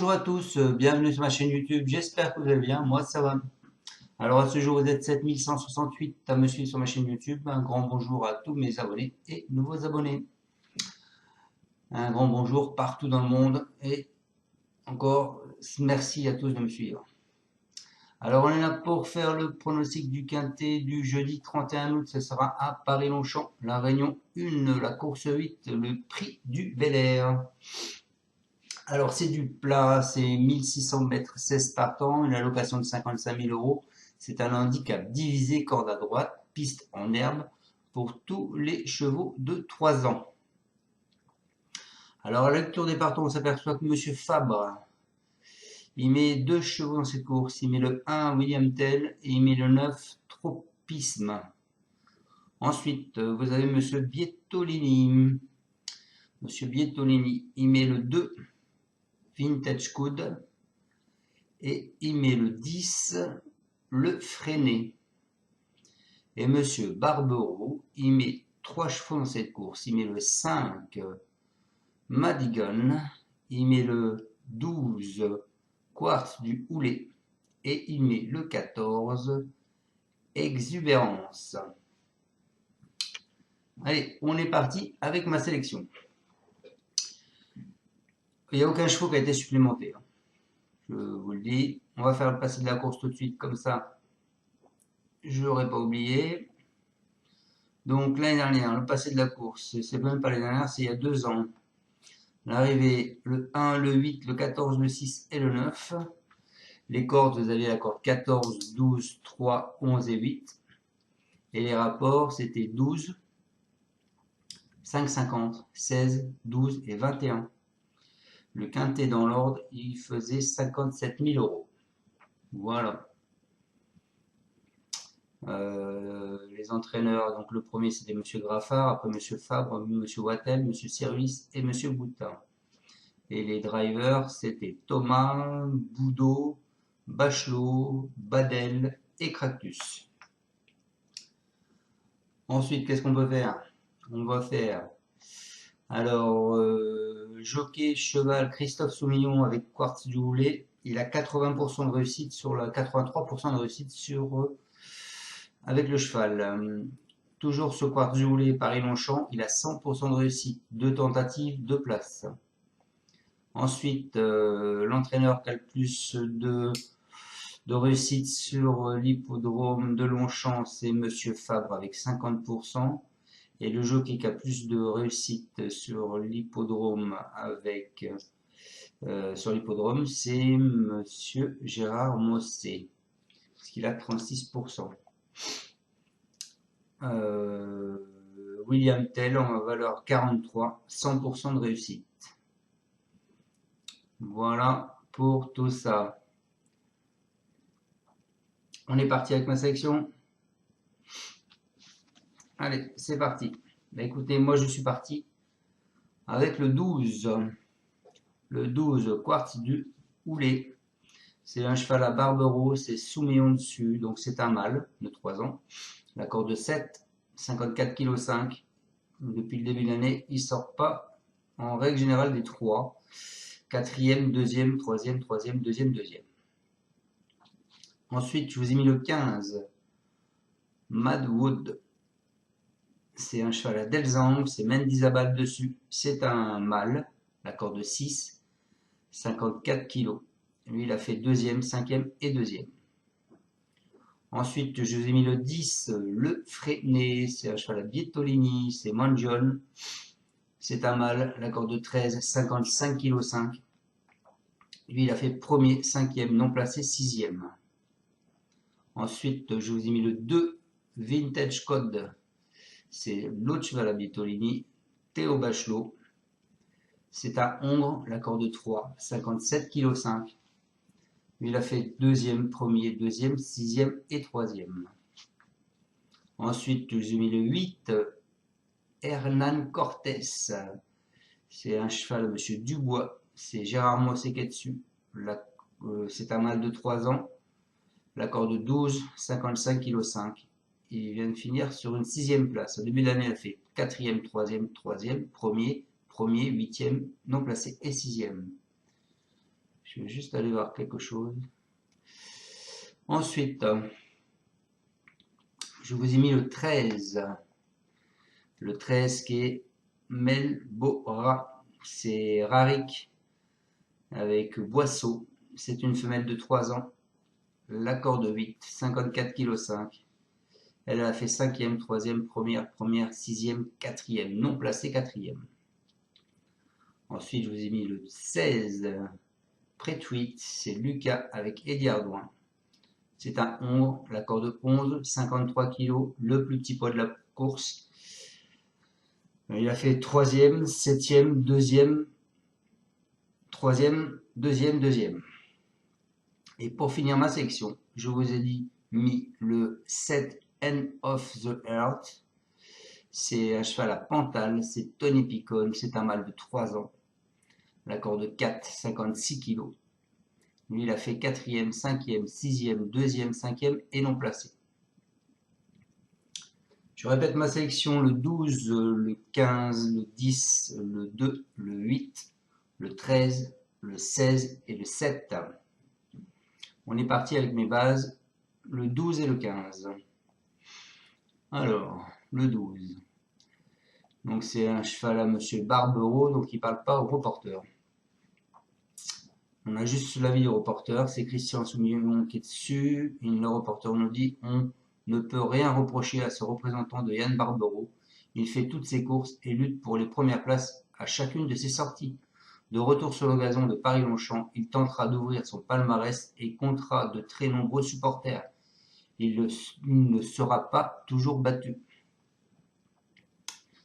Bonjour à tous, bienvenue sur ma chaîne YouTube, j'espère que vous allez bien, moi ça va. Alors à ce jour vous êtes 7168 à me suivre sur ma chaîne YouTube, un grand bonjour à tous mes abonnés et nouveaux abonnés. Un grand bonjour partout dans le monde et encore merci à tous de me suivre. Alors on est là pour faire le pronostic du quintet du jeudi 31 août, ce sera à Paris-Longchamp, la réunion 1, la course 8, le prix du Bel Air. Alors c'est du plat, c'est 1600 mètres, 16 partants, une allocation de 55 000 euros. C'est un handicap divisé, corde à droite, piste en herbe pour tous les chevaux de 3 ans. Alors à la lecture des partants, on s'aperçoit que Monsieur Fabre, il met 2 chevaux dans cette course. Il met le 1 William Tell et il met le 9 Tropisme. Ensuite, vous avez Monsieur Bietolini. Monsieur Bietolini, il met le 2 Vintage Code et il met le 10 le Freiné. Et Monsieur Barbero, il met 3 chevaux dans cette course. Il met le 5 Madigan, il met le 12 Quartz du Houlet et il met le 14 Exubérance. Allez, on est parti avec ma sélection. Il n'y a aucun chevaux qui a été supplémenté. Je vous le dis. On va faire le passé de la course tout de suite, comme ça, je n'aurais pas oublié. Donc l'année dernière, le passé de la course, c'est même pas l'année dernière, c'est il y a 2 ans. L'arrivée, le 1, le 8, le 14, le 6 et le 9. Les cordes, vous aviez la corde 14, 12, 3, 11 et 8. Et les rapports, c'était 12, 5, 50, 16, 12 et 21. Le quintet dans l'ordre, il faisait 57 000 euros. Voilà. Les entraîneurs, donc le premier c'était Monsieur Graffard, après Monsieur Fabre, Monsieur Wattel, Monsieur Service et Monsieur Boutin. Et les drivers c'était Thomas, Boudot, Bachelot, Badel et Cractus. Ensuite, qu'est-ce qu'on peut faire? On va faire alors jockey cheval Christophe Soumillon avec Quartz du Houlet. Il a 80% de réussite sur la 83% de réussite sur avec le cheval. Toujours ce Quartz du Houlet Paris-Longchamp, il a 100% de réussite, 2 tentatives, 2 places. Ensuite, l'entraîneur qui a le plus de réussite sur l'hippodrome de Longchamp, c'est Monsieur Fabre avec 50%. Et le jockey qui a plus de réussite sur l'hippodrome sur l'hippodrome, c'est Monsieur Gérard Mossé, parce qu'il a 36%. William Tell en valeur 43, 100% de réussite. Voilà pour tout ça. On est parti avec ma sélection. Allez, c'est parti. Bah, écoutez, moi je suis parti avec le 12. Le 12, Quartz du Houlet. C'est un cheval à Barbero, c'est Soumillon dessus, donc c'est un mâle de 3 ans. La corde de 7, 54,5 kg. Depuis le début de l'année, il ne sort pas en règle générale des 3. 4e, 2e, 3e, 3e, 2e, 2e. Ensuite, je vous ai mis le 15, Madwood. C'est un cheval à Delzang, c'est Mendizabal dessus. C'est un mâle, la corde de 6, 54 kg. Lui, il a fait 2e, 5e et 2e. Ensuite, je vous ai mis le 10, le Freiné. C'est un cheval à Bietolini, c'est Mangione. C'est un mâle, la corde de 13, 55,5 kg. Lui, il a fait 1er, 5e, non placé, 6e. Ensuite, je vous ai mis le 2, Vintage Code. C'est l'autre cheval à Bietolini, Théo Bachelot. C'est à Hongre, la corde de 3, 57,5 kg. Lui, il a fait 2e, 1er, 2e, 6e et 3e. Ensuite, je vous ai mis le 8, Hernan Cortés. C'est un cheval de Monsieur Dubois. C'est Gérard Mossé qui est dessus. C'est un mâle de 3 ans. La corde de 12, 55,5 kg. Il vient de finir sur une 6e place. Au début de l'année, il a fait 4e, 3e, 1er, 8e, non placé et 6e. Je vais juste aller voir quelque chose. Ensuite, je vous ai mis le 13. Le 13 qui est Melbora. C'est Rarik avec Boisseau. C'est une femelle de 3 ans. L'accord de 8, 54,5 kg. Elle a fait 5e, 3e, première, 6e, 4e. Non placé 4e. Ensuite, je vous ai mis le 16. Pré-tweet, c'est Lucas avec Eddie Ardouin. C'est un 11, l'accord de 11, 53 kg, le plus petit poids de la course. Il a fait 3e, 7e, 2e, 3e, 2e, 2e. Et pour finir ma sélection, je vous ai mis le 7 End of the Earth. C'est un cheval à Pantal, c'est Tony Picon, c'est un mâle de 3 ans. L'accord de 4, 56 kg. Lui, il a fait 4e, 5e, 6e, 2e, 5e et non placé. Je répète ma sélection, le 12, le 15, le 10, le 2, le 8, le 13, le 16 et le 7. On est parti avec mes bases, le 12 et le 15. Alors, le 12. Donc c'est un cheval à Monsieur Barbero, donc il ne parle pas au reporter. On a juste l'avis du reporter, c'est Christian Soumillon qui est dessus. Et le reporter nous dit on ne peut rien reprocher à ce représentant de Yann Barbero. Il fait toutes ses courses et lutte pour les premières places à chacune de ses sorties. De retour sur le gazon de Paris-Longchamp, il tentera d'ouvrir son palmarès et comptera de très nombreux supporters. Il ne sera pas toujours battu.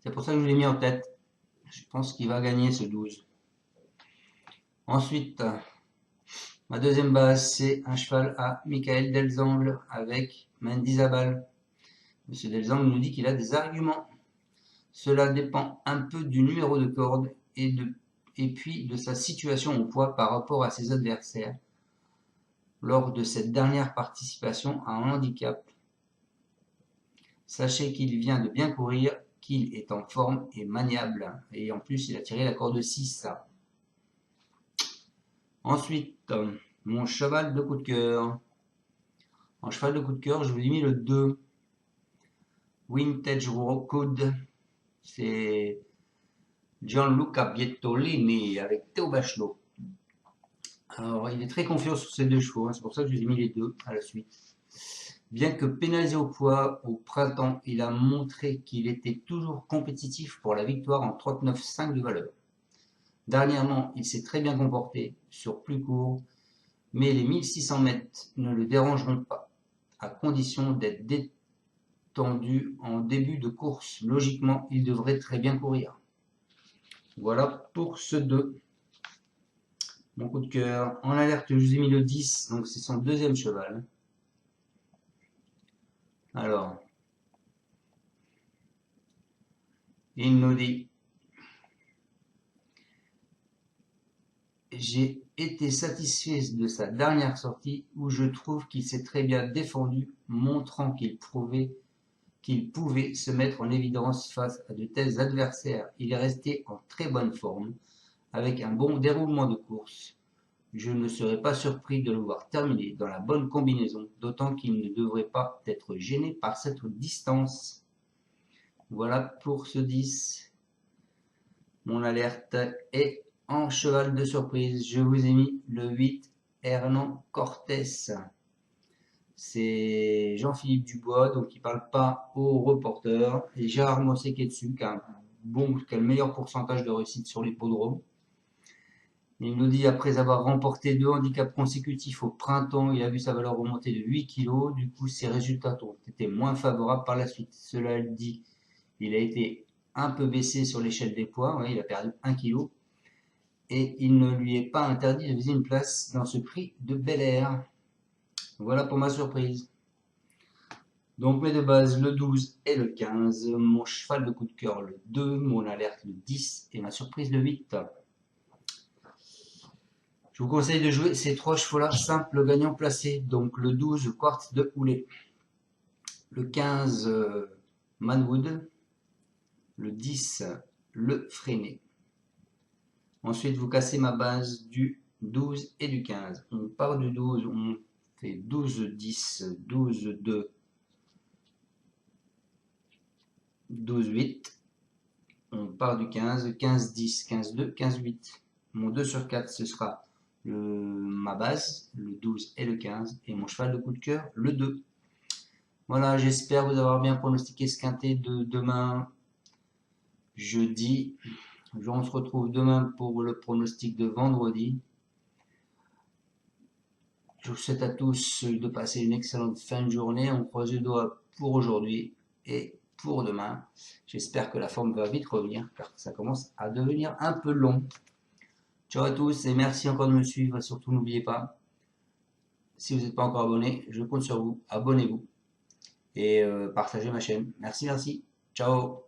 C'est pour ça que je l'ai mis en tête. Je pense qu'il va gagner ce 12. Ensuite, ma deuxième base, c'est un cheval à Michael Delzangle avec Mendizabal. Monsieur Delzangle nous dit qu'il a des arguments. Cela dépend un peu du numéro de corde et puis de sa situation au poids par rapport à ses adversaires lors de cette dernière participation à un handicap. Sachez qu'il vient de bien courir, qu'il est en forme et maniable. Et en plus, il a tiré la corde 6. Ensuite, mon cheval de coup de cœur. En cheval de coup de cœur, je vous ai mis le 2. Vintage Code. C'est Gianluca Bietolini avec Théo Bachelot. Alors, il est très confiant sur ces deux chevaux, c'est pour ça que je vous ai mis les deux à la suite. Bien que pénalisé au poids au printemps, il a montré qu'il était toujours compétitif pour la victoire en 39,5 de valeur. Dernièrement, il s'est très bien comporté sur plus court, mais les 1600 mètres ne le dérangeront pas, à condition d'être détendu en début de course. Logiquement, il devrait très bien courir. Voilà pour ce 2. Mon coup de cœur. En alerte, je vous ai mis le 10, donc c'est son deuxième cheval. Alors, il nous dit j'ai été satisfait de sa dernière sortie où je trouve qu'il s'est très bien défendu, montrant qu'il pouvait se mettre en évidence face à de tels adversaires. Il est resté en très bonne forme, avec un bon déroulement de course. Je ne serais pas surpris de le voir terminer dans la bonne combinaison, d'autant qu'il ne devrait pas être gêné par cette distance. Voilà pour ce 10. Mon alerte est en cheval de surprise. Je vous ai mis le 8, Hernan Cortés. C'est Jean-Philippe Dubois, donc il ne parle pas au reporter. Et Gérard Mossé qui est dessus, qui a le meilleur pourcentage de réussite sur l'hippodrome. Il nous dit, après avoir remporté 2 handicaps consécutifs au printemps, il a vu sa valeur remonter de 8 kg. Du coup, ses résultats ont été moins favorables par la suite. Cela dit, il a été un peu baissé sur l'échelle des poids. Ouais, il a perdu 1 kg. Et il ne lui est pas interdit de viser une place dans ce prix de Bel Air. Voilà pour ma surprise. Donc mes deux bases, le 12 et le 15. Mon cheval de coup de cœur, le 2. Mon alerte, le 10. Et ma surprise, le 8. Je vous conseille de jouer ces 3 chevaux-là, simple gagnant placé. Donc le 12, Quartz de Houlet. Le 15, Manwood. Le 10, le Freiné. Ensuite, vous cassez ma base du 12 et du 15. On part du 12, on fait 12, 10, 12, 2, 12, 8. On part du 15, 15, 10, 15, 2, 15, 8. Mon 2 sur 4, ce sera ma base, le 12 et le 15. Et mon cheval de coup de cœur, le 2. Voilà, j'espère vous avoir bien pronostiqué ce quintet de demain, jeudi. On se retrouve demain pour le pronostic de vendredi. Je vous souhaite à tous de passer une excellente fin de journée. On croise les doigts pour aujourd'hui et pour demain. J'espère que la forme va vite revenir car ça commence à devenir un peu long. Ciao à tous et merci encore de me suivre. Surtout n'oubliez pas, si vous n'êtes pas encore abonné, je compte sur vous. Abonnez-vous et partagez ma chaîne. Merci, merci. Ciao.